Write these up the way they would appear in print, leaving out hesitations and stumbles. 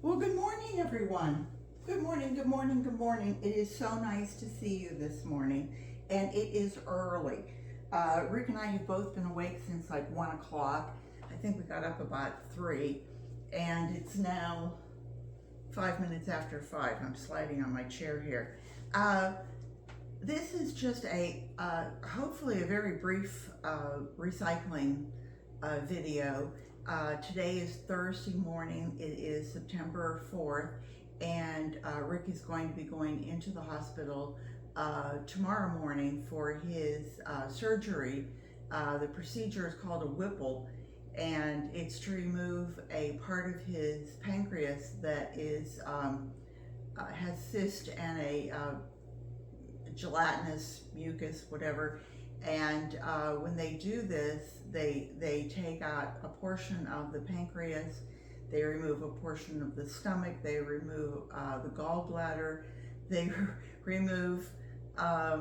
Well, good morning, everyone. Good morning, good morning, good morning. It is so nice to see you this morning, and it is early. Rick and I have both been awake since like 1 o'clock. I think we got up about 3, and it's now 5 minutes after 5. I'm sliding on my chair here. This is just hopefully a very brief recycling video. Today is Thursday morning. It is September 4th, and Rick is going to be going into the hospital tomorrow morning for his surgery. The procedure is called a Whipple, and it's to remove a part of his pancreas that has cyst and a gelatinous mucus, whatever. And when they do this, they take out a portion of the pancreas, they remove a portion of the stomach, they remove the gallbladder, they remove a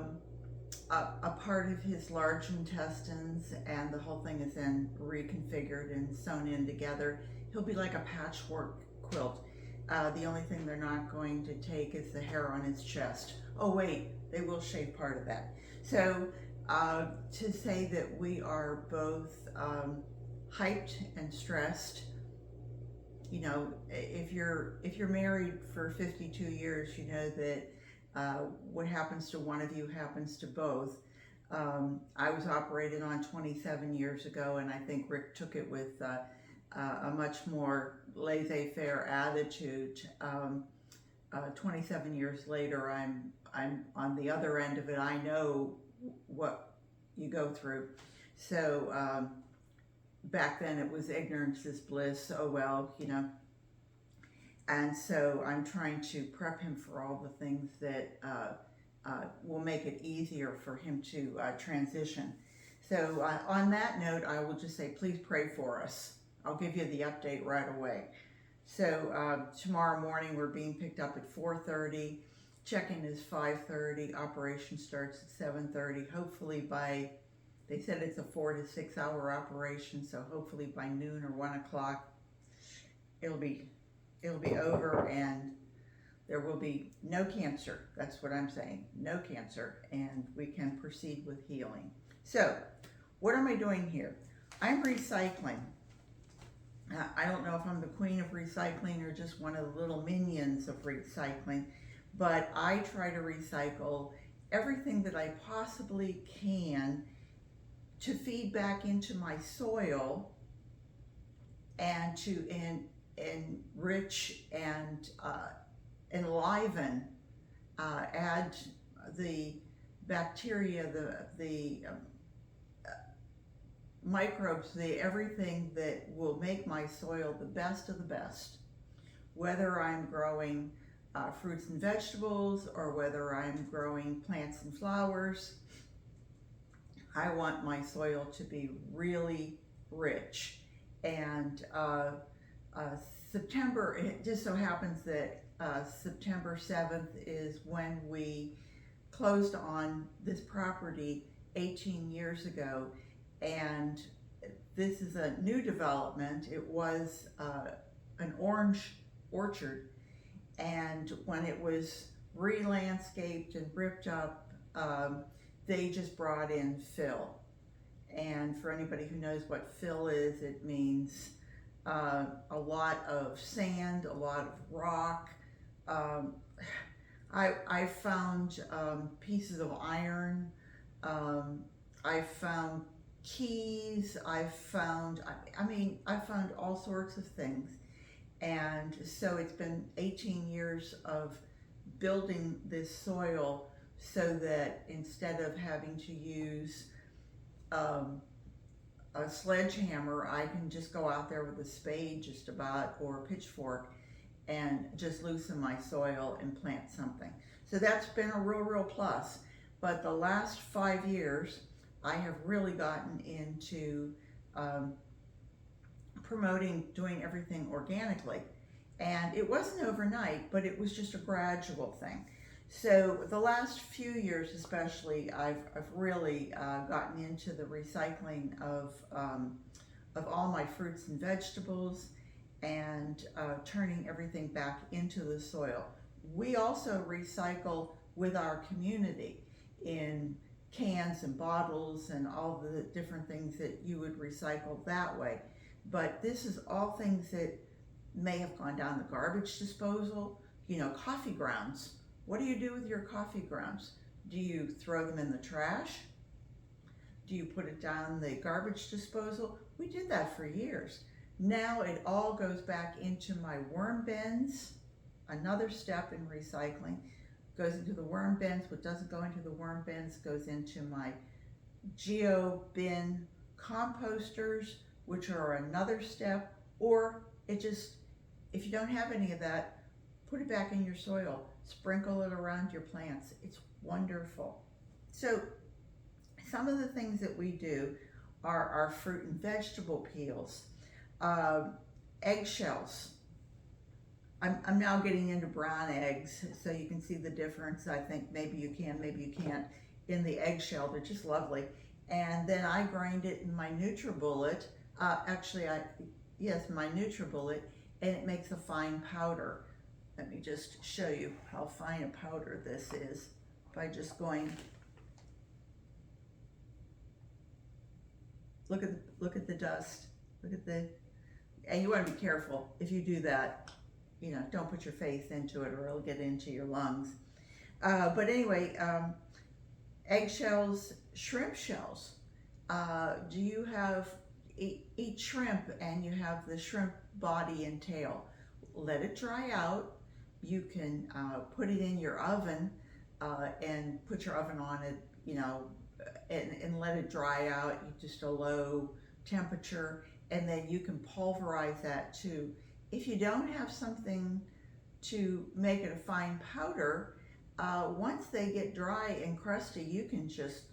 part of his large intestines, and the whole thing is then reconfigured and sewn in together. He'll be like a patchwork quilt. The only thing they're not going to take is the hair on his chest. Oh wait, they will shave part of that. So to say that we are both hyped and stressed, you know, if you're married for 52 years, you know that what happens to one of you happens to both. I was operated on 27 years ago, and I think Rick took it with a much more laissez-faire attitude. 27 years later, I'm on the other end of it. I know what you go through. So back then it was ignorance is bliss. Oh well, you know. And so I'm trying to prep him for all the things that will make it easier for him to transition. So on that note, I will just say, please pray for us. I'll give you the update right away. So tomorrow morning we're being picked up at 4:30. Check-in is 5:30. Operation starts at 7:30. Hopefully they said it's a 4 to 6 hour operation, so hopefully by noon or 1 o'clock it'll be over, and there will be no cancer. That's what I'm saying, no cancer, and we can proceed with healing. So what am I doing here? I'm recycling. I don't know if I'm the queen of recycling or just one of the little minions of recycling, but I try to recycle everything that I possibly can to feed back into my soil and to enrich and enliven, add the bacteria, the microbes, everything that will make my soil the best of the best. Whether I'm growing fruits and vegetables, or whether I'm growing plants and flowers, I want my soil to be really rich. And September, it just so happens that September 7th is when we closed on this property 18 years ago. And this is a new development. It was an orange orchard, and when it was re-landscaped and ripped up, they just brought in fill. And for anybody who knows what fill is, it means a lot of sand, a lot of rock. I found pieces of iron. I found keys. I found all sorts of things. And so it's been 18 years of building this soil so that instead of having to use a sledgehammer, I can just go out there with a spade just about, or a pitchfork, and just loosen my soil and plant something. So that's been a real plus. But the last 5 years, I have really gotten into promoting doing everything organically. And it wasn't overnight, but it was just a gradual thing. So the last few years especially, I've really gotten into the recycling of all my fruits and vegetables, and turning everything back into the soil. We also recycle with our community in cans and bottles and all the different things that you would recycle that way. But this is all things that may have gone down the garbage disposal. You know, coffee grounds. What do you do with your coffee grounds? Do you throw them in the trash? Do you put it down the garbage disposal? We did that for years. Now it all goes back into my worm bins. Another step in recycling goes into the worm bins. What doesn't go into the worm bins goes into my geo bin composters, which are another step. Or it just, if you don't have any of that, put it back in your soil. Sprinkle it around your plants. It's wonderful. So some of the things that we do are our fruit and vegetable peels, eggshells. I'm now getting into brown eggs, so you can see the difference. I think maybe you can, maybe you can't, in the eggshell. They're just lovely. And then I grind it in my NutriBullet. My NutriBullet, and it makes a fine powder. Let me just show you how fine a powder this is by just going. Look at the dust. Look at the, and you want to be careful if you do that. You know, don't put your face into it or it'll get into your lungs. But anyway, eggshells, shrimp shells. Do you eat shrimp and you have the shrimp body and tail? Let it dry out. You can put it in your oven and put your oven on it, you know, and let it dry out, just a low temperature, and then you can pulverize that too. If you don't have something to make it a fine powder, once they get dry and crusty, you can just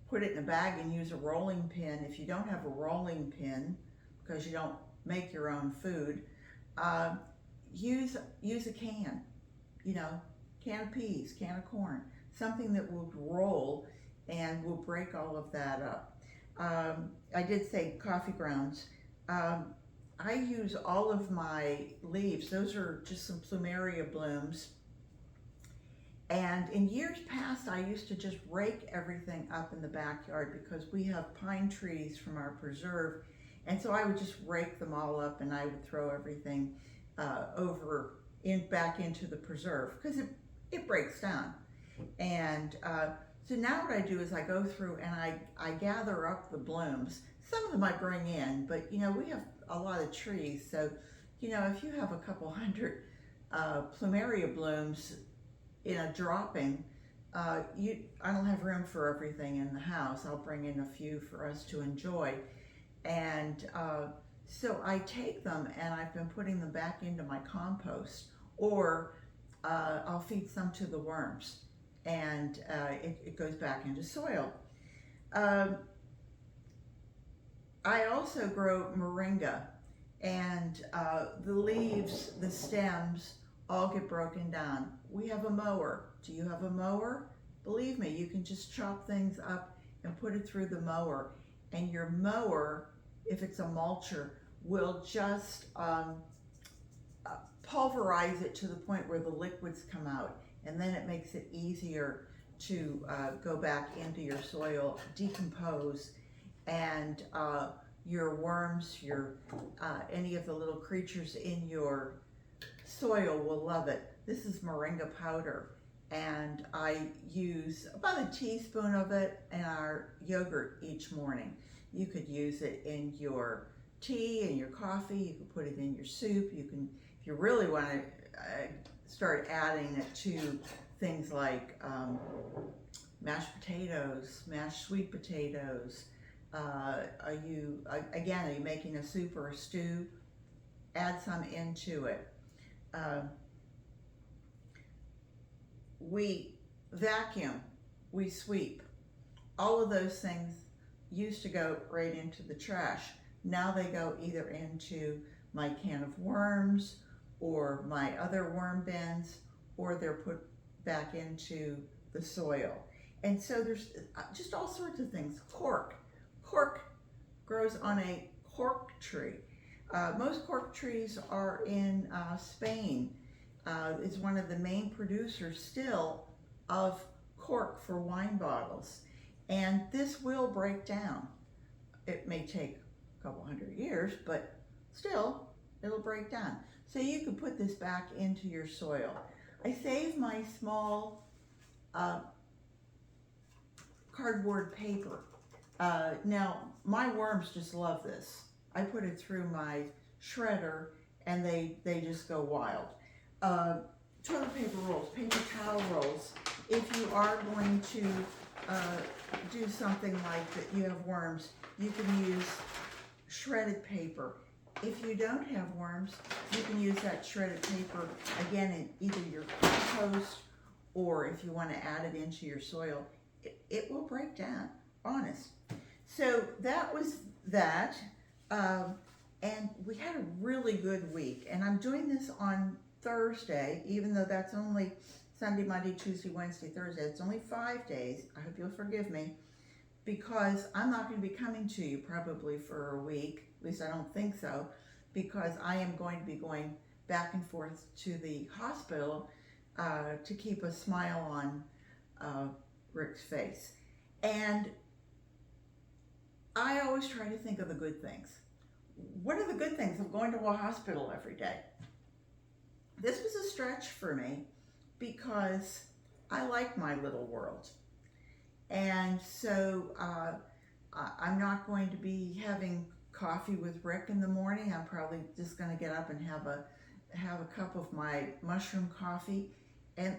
put it in a bag and use a rolling pin. If you don't have a rolling pin, because you don't make your own food, use a can, you know, can of peas, can of corn, something that will roll and will break all of that up. I did say coffee grounds. I use all of my leaves. Those are just some plumeria blooms. And in years past, I used to just rake everything up in the backyard because we have pine trees from our preserve. And so I would just rake them all up and I would throw everything back into the preserve because it breaks down. And so now what I do is I go through and I gather up the blooms. Some of them I bring in, but you know, we have a lot of trees. So, you know, if you have a couple hundred plumeria blooms in a dropping, I don't have room for everything in the house. I'll bring in a few for us to enjoy. And so I take them and I've been putting them back into my compost, or I'll feed some to the worms, and it goes back into soil. I also grow moringa, and the leaves, the stems, all get broken down. We have a mower. Do you have a mower? Believe me, you can just chop things up and put it through the mower, and your mower, if it's a mulcher, will just pulverize it to the point where the liquids come out, and then it makes it easier to go back into your soil, decompose, and your worms, any of the little creatures in your soil will love it. This is moringa powder, and I use about a teaspoon of it in our yogurt each morning. You could use it in your tea and your coffee. You could put it in your soup. You can, if you really want to start adding it to things like mashed potatoes, mashed sweet potatoes. Are you making a soup or a stew? Add some into it. We vacuum, we sweep. All of those things used to go right into the trash. Now they go either into my can of worms or my other worm bins, or they're put back into the soil. And so there's just all sorts of things. Cork grows on a cork tree. Most cork trees are in Spain. It's one of the main producers still of cork for wine bottles. And this will break down. It may take a couple hundred years, but still, it'll break down. So you can put this back into your soil. I save my small cardboard paper. Now, my worms just love this. I put it through my shredder and they just go wild. Toilet paper rolls, paper towel rolls. If you are going to do something like that, you have worms, you can use shredded paper. If you don't have worms, you can use that shredded paper again in either your compost or if you want to add it into your soil. It will break down, honest. So that was that. And we had a really good week. And I'm doing this on Thursday, even though that's only Sunday, Monday, Tuesday, Wednesday, Thursday. It's only 5 days. I hope you'll forgive me, because I'm not going to be coming to you probably for a week. At least I don't think so, because I am going to be going back and forth to the hospital to keep a smile on Rick's face. And I always try to think of the good things. What are the good things of going to a hospital every day? This was a stretch for me because I like my little world. And so I'm not going to be having coffee with Rick in the morning. I'm probably just going to get up and have a cup of my mushroom coffee, and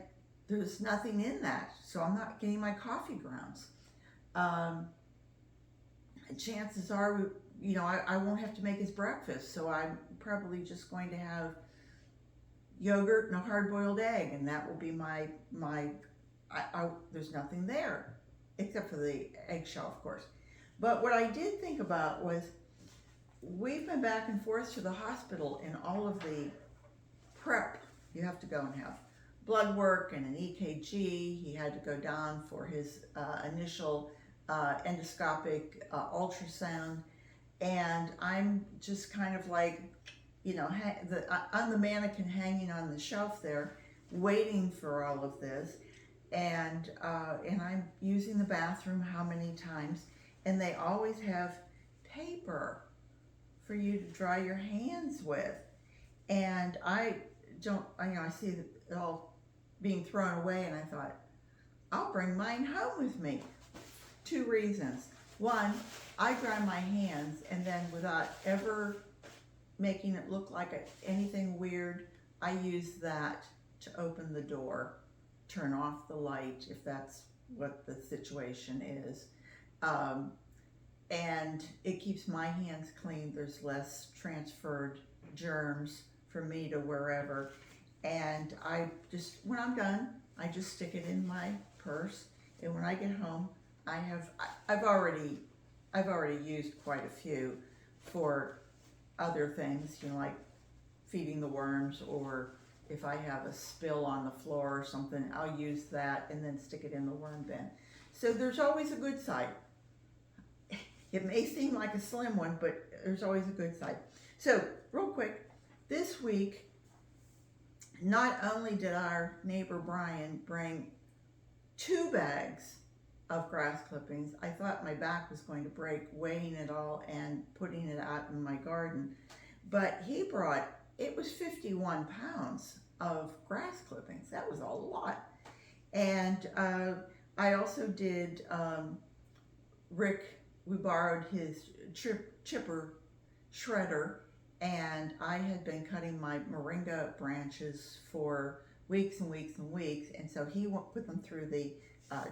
there's nothing in that, so I'm not getting my coffee grounds. Chances are, I won't have to make his breakfast, so I'm probably just going to have yogurt and a hard-boiled egg, and that will be my there's nothing there except for the eggshell, of course. But what I did think about was we've been back and forth to the hospital in all of the prep. You have to go and have blood work and an EKG. He had to go down for his initial endoscopic ultrasound. And I'm just kind of like, on the mannequin hanging on the shelf there, waiting for all of this. And I'm using the bathroom how many times, and they always have paper for you to dry your hands with. And I see it all being thrown away, and I thought, I'll bring mine home with me. 2 reasons. One, I dry my hands, and then without ever making it look like anything weird, I use that to open the door, turn off the light if that's what the situation is. And it keeps my hands clean. There's less transferred germs from me to wherever. And when I'm done, I just stick it in my purse. And when I get home, I've already used quite a few for other things, like feeding the worms, or if I have a spill on the floor or something, I'll use that and then stick it in the worm bin. So there's always a good side. It may seem like a slim one, but there's always a good side. So real quick, this week, not only did our neighbor Brian bring 2 bags of grass clippings, I thought my back was going to break weighing it all and putting it out in my garden, but it was 51 pounds of grass clippings. That was a lot. And I also did, Rick, we borrowed his chipper shredder, and I had been cutting my moringa branches for weeks and weeks and weeks, and so he put them through the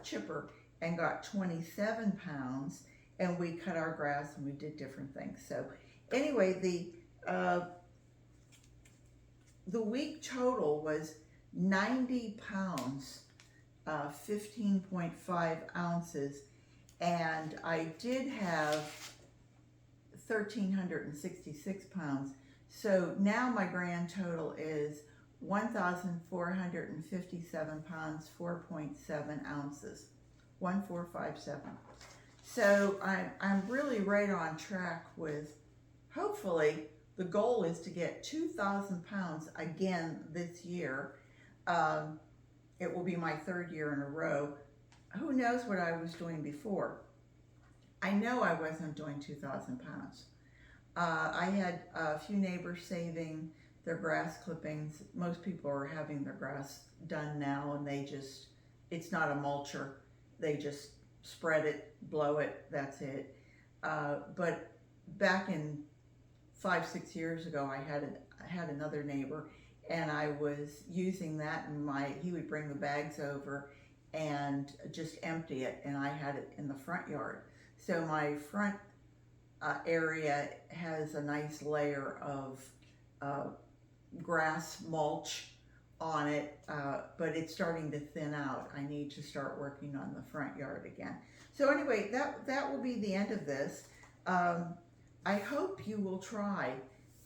chipper and got 27 pounds, and we cut our grass and we did different things. So anyway, the week total was 90 pounds, 15.5 ounces, and I did have 1,366 pounds. So now my grand total is 1,457 pounds, 4.7 ounces, 1,457. So I'm really right on track with hopefully The goal is to get 2,000 pounds again this year. It will be my third year in a row. Who knows what I was doing before? I know I wasn't doing 2,000 pounds. I had a few neighbors saving their grass clippings. Most people are having their grass done now, and it's not a mulcher. They just spread it, blow it, that's it. But back in 5-6 years ago, I had another neighbor, and I was using that, and he would bring the bags over and just empty it, and I had it in the front yard. So my front area has a nice layer of grass mulch on it, but it's starting to thin out. I need to start working on the front yard again. So anyway, that will be the end of this. I hope you will try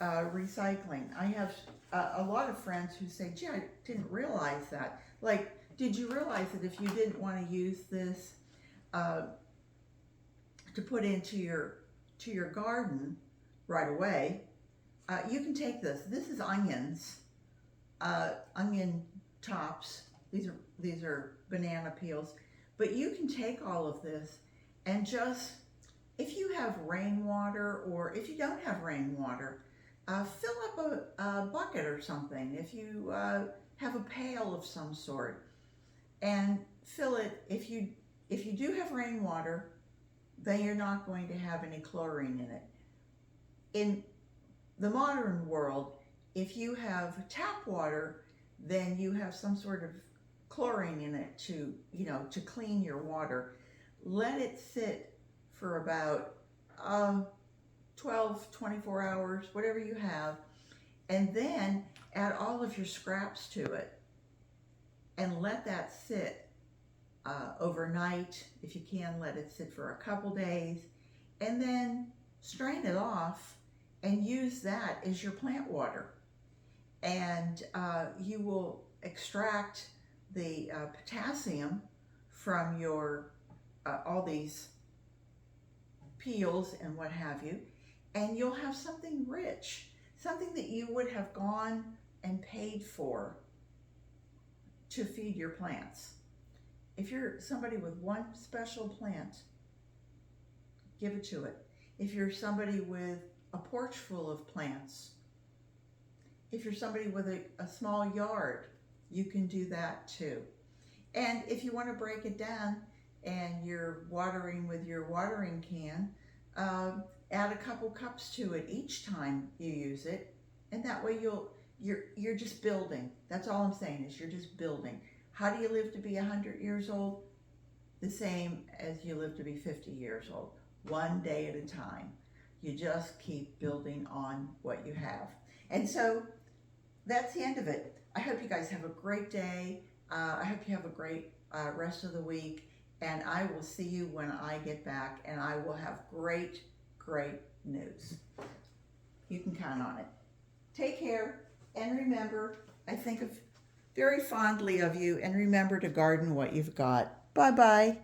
recycling. I have a lot of friends who say, gee, I didn't realize that. Like, did you realize that if you didn't want to use this to put into your garden right away, you can take this. This is onions, onion tops. These are banana peels. But you can take all of this and just, if you have rainwater, or if you don't have rainwater, fill up a bucket or something. If you have a pail of some sort, and fill it. If you do have rainwater, then you're not going to have any chlorine in it. In the modern world, if you have tap water, then you have some sort of chlorine in it to clean your water. Let it sit for about 12, 24 hours, whatever you have, and then add all of your scraps to it and let that sit overnight. If you can, let it sit for a couple days, and then strain it off and use that as your plant water. And you will extract the potassium from your all these peels and what have you, and you'll have something rich, something that you would have gone and paid for to feed your plants. If you're somebody with one special plant, give it to it. If you're somebody with a porch full of plants, if you're somebody with a small yard, you can do that too. And if you want to break it down and you're watering with your watering can, add a couple cups to it each time you use it, and that way you're just building. That's all I'm saying, is you're just building. How do you live to be 100 years old? The same as you live to be 50 years old, one day at a time. You just keep building on what you have. And so that's the end of it. I hope you guys have a great day. I hope you have a great rest of the week, and I will see you when I get back, and I will have great, great news. You can count on it. Take care, and remember, I think very fondly of you, and remember to garden what you've got. Bye-bye.